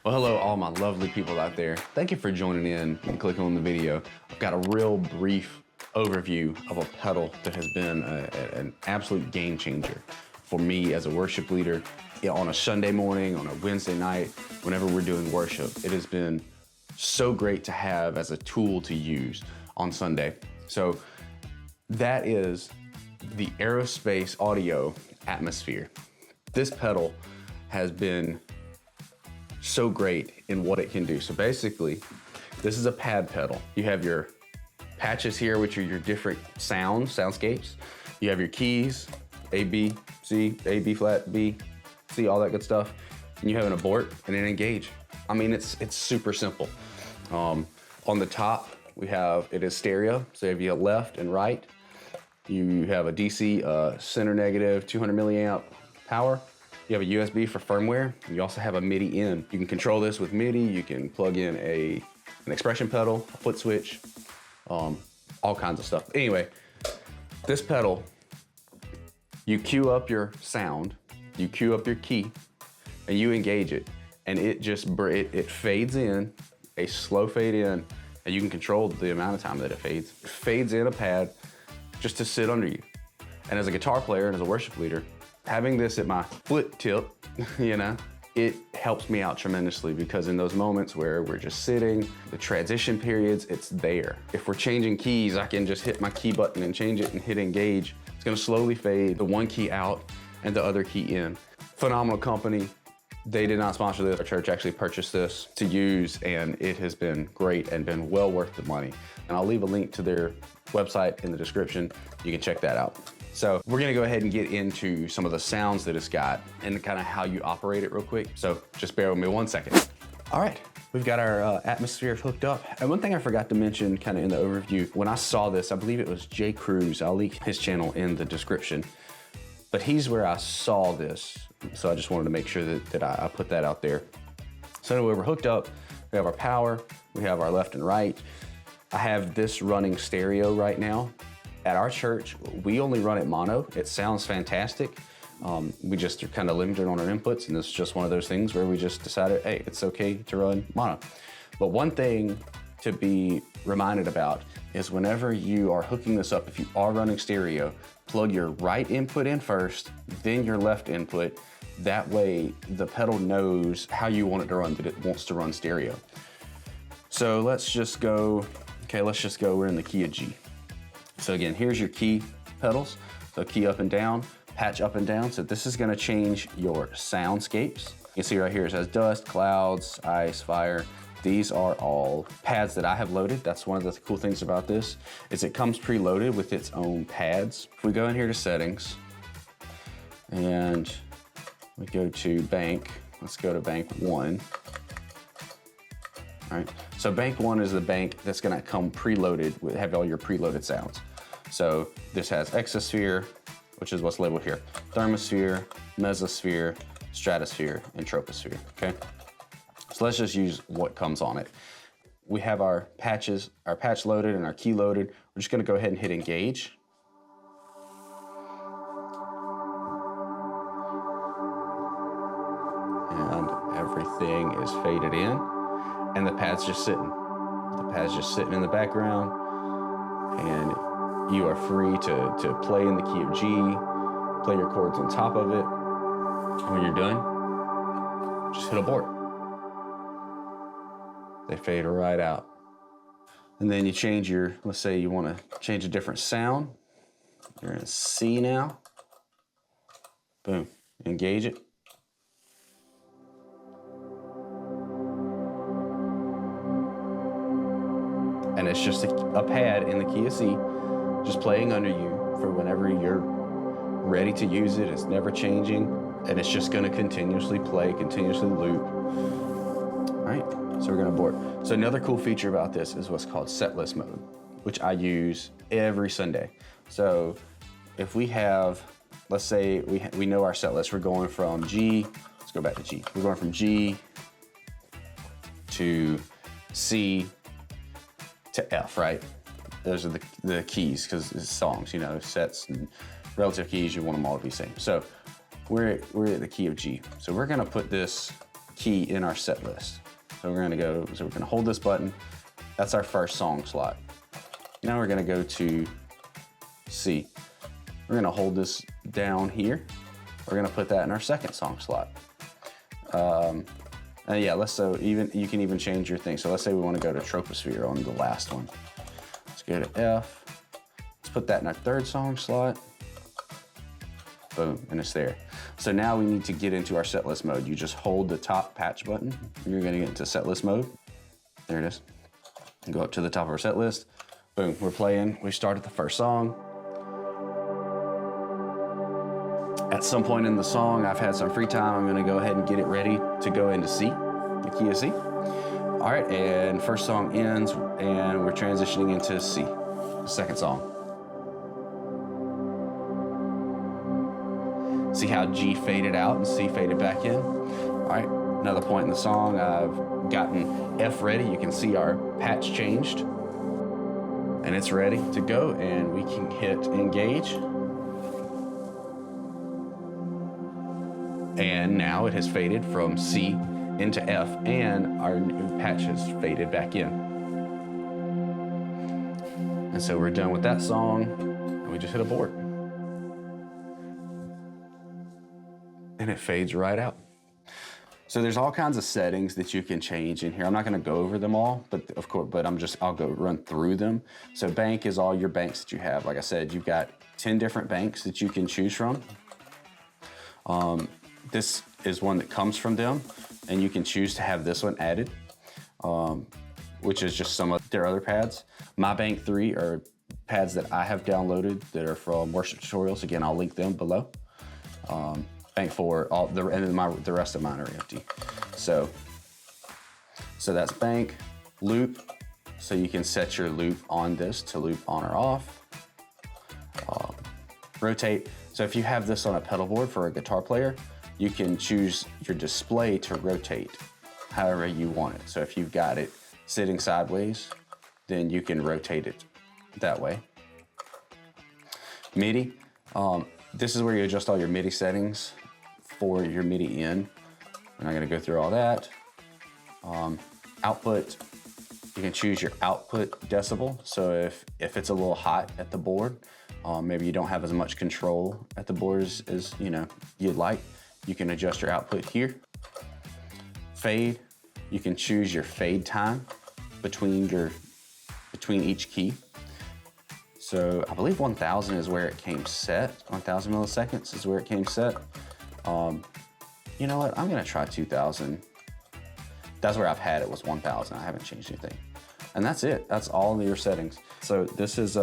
Well, hello, all my lovely people out there. Thank you for joining in and clicking on the video. I've got a real brief overview of a pedal that has been an absolute game changer for me as a worship leader. On a Sunday morning, on a Wednesday night, whenever we're doing worship, it has been so great to have as a tool to use on Sunday. So that is the Aerospace Audio Atmosphere. This pedal has been so great in what it can do. So basically, this is a pad pedal. You have your patches here, which are your different soundscapes. You have your keys, A, B, C, A, B flat, B, C, all that good stuff. And you have an abort and an engage. I mean, it's super simple. On the top, it is stereo. So you have left and right. You have a DC center negative 200 milliamp power. You have a USB for firmware. And you also have a MIDI in. You can control this with MIDI. You can plug in an expression pedal, a foot switch, all kinds of stuff. Anyway, this pedal, you cue up your sound, you cue up your key, and you engage it. And it just, it fades in, a slow fade in, and you can control the amount of time that it fades. It fades in a pad just to sit under you. And as a guitar player and as a worship leader, having this at my foot tip, it helps me out tremendously, because in those moments where we're just sitting, the transition periods, it's there. If we're changing keys, I can just hit my key button and change it and hit engage. It's gonna slowly fade the one key out and the other key in. Phenomenal company. They did not sponsor this. Our church actually purchased this to use, and it has been great and been well worth the money. And I'll leave a link to their website in the description. You can check that out. So we're gonna go ahead and get into some of the sounds that it's got and kind of how you operate it real quick. So just bear with me 1 second. All right, we've got our atmosphere hooked up. And one thing I forgot to mention kind of in the overview, when I saw this, I believe it was J-Cruz. I'll link his channel in the description. But he's where I saw this. So I just wanted to make sure that I put that out there. So anyway, we're hooked up. We have our power, we have our left and right. I have this running stereo right now. At our church, we only run it mono. It sounds fantastic. We just are kind of limited on our inputs, and this is just one of those things where we just decided, hey, it's okay to run mono. But one thing to be reminded about is whenever you are hooking this up, if you are running stereo, plug your right input in first, then your left input. That way, the pedal knows how you want it to run, that it wants to run stereo. So let's just go, we're in the key of G. So again, here's your key pedals. So key up and down, patch up and down. So this is gonna change your soundscapes. You can see right here, it says dust, clouds, ice, fire. These are all pads that I have loaded. That's one of the cool things about this, is it comes preloaded with its own pads. If we go in here to settings, and we go to bank, let's go to bank 1. All right, so bank 1 is the bank that's gonna come preloaded, have all your preloaded sounds. So this has exosphere, which is what's labeled here, thermosphere, mesosphere, stratosphere, and troposphere, okay? So let's just use what comes on it. We have our patch loaded and our key loaded. We're just gonna go ahead and hit engage. And everything is faded in. And the pad's just sitting. The pad's just sitting in the background, and you are free to play in the key of G, play your chords on top of it. And when you're done, just hit abort. They fade right out. And then you change let's say you want to change a different sound. You're in C now. Boom, engage it. And it's just a pad in the key of C, just playing under you for whenever you're ready to use it. It's never changing, and it's just gonna continuously play, continuously loop. All right, so we're gonna abort. So another cool feature about this is what's called setlist mode, which I use every Sunday. So if we have, let's say we know our set list, we're going from G, let's go back to G. We're going from G to C, to F, right? Those are the keys, because it's songs, sets and relative keys, you want them all to be the same. So we're at the key of G. So we're gonna put this key in our set list. So we're gonna hold this button. That's our first song slot. Now we're gonna go to C. We're gonna hold this down here. We're gonna put that in our second song slot. And yeah, you can even change your thing. So let's say we wanna go to troposphere on the last one. Let's go to F. Let's put that in our third song slot. Boom, and it's there. So now we need to get into our set list mode. You just hold the top patch button. You're gonna get into set list mode. There it is. Go up to the top of our set list. Boom, we're playing. We started the first song. At some point in the song, I've had some free time. I'm gonna go ahead and get it ready to go into C, the key of C. All right, and first song ends, and we're transitioning into C, the second song. See how G faded out and C faded back in? All right, another point in the song, I've gotten F ready. You can see our patch changed, and it's ready to go, and we can hit engage. And now it has faded from C into F, and our new patch has faded back in. And so we're done with that song, and we just hit abort. And it fades right out. So there's all kinds of settings that you can change in here. I'm not gonna go over them all, but of course, I'll go run through them. So bank is all your banks that you have. Like I said, you've got 10 different banks that you can choose from. This is one that comes from them, and you can choose to have this one added, which is just some of their other pads. My Bank 3 are pads that I have downloaded that are from worship tutorials. Again, I'll link them below. Bank 4, the rest of mine are empty. So that's bank, loop. So you can set your loop on this to loop on or off. Rotate. So if you have this on a pedal board for a guitar player, you can choose your display to rotate however you want it. So if you've got it sitting sideways, then you can rotate it that way. MIDI. This is where you adjust all your MIDI settings for your MIDI in. I'm not gonna go through all that. Output, you can choose your output decibel. So if it's a little hot at the board, maybe you don't have as much control at the board as you'd like, you can adjust your output here. Fade, you can choose your fade time between each key. So I believe 1000 is where it came set. 1000 milliseconds is where it came set. You know what, I'm gonna try 2000. That's where I've had it, was 1000. I haven't changed anything. And that's it, that's all of your settings. So this is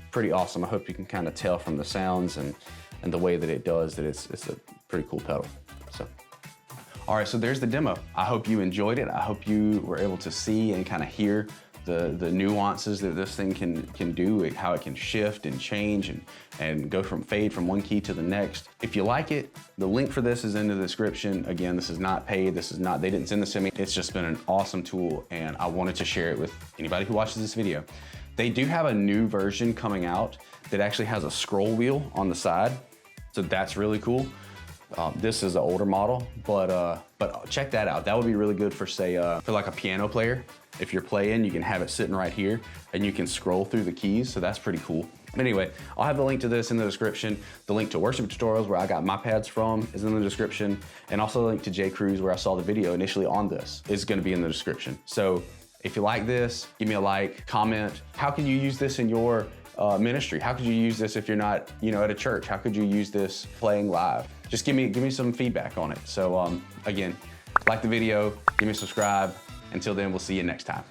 pretty awesome. I hope you can kind of tell from the sounds and the way that it does that it's a pretty cool pedal. So, all right, so there's the demo. I hope you enjoyed it. I hope you were able to see and kind of hear the nuances that this thing can do, how it can shift and change and go from fade from one key to the next. If you like it, the link for this is in the description. Again, this is not paid. They didn't send this to me. It's just been an awesome tool, and I wanted to share it with anybody who watches this video. They do have a new version coming out that actually has a scroll wheel on the side. So that's really cool. This is an older model, but check that out. That would be really good for, say, for like a piano player. If you're playing, you can have it sitting right here and you can scroll through the keys, so that's pretty cool. But anyway, I'll have the link to this in the description. The link to worship tutorials, where I got my pads from, is in the description. And also the link to J-Cruz, where I saw the video initially on this, is gonna be in the description. So if you like this, give me a like, comment. How can you use this in your ministry? How could you use this if you're not, at a church? How could you use this playing live? Just give me some feedback on it. So again, like the video, give me a subscribe. Until then, we'll see you next time.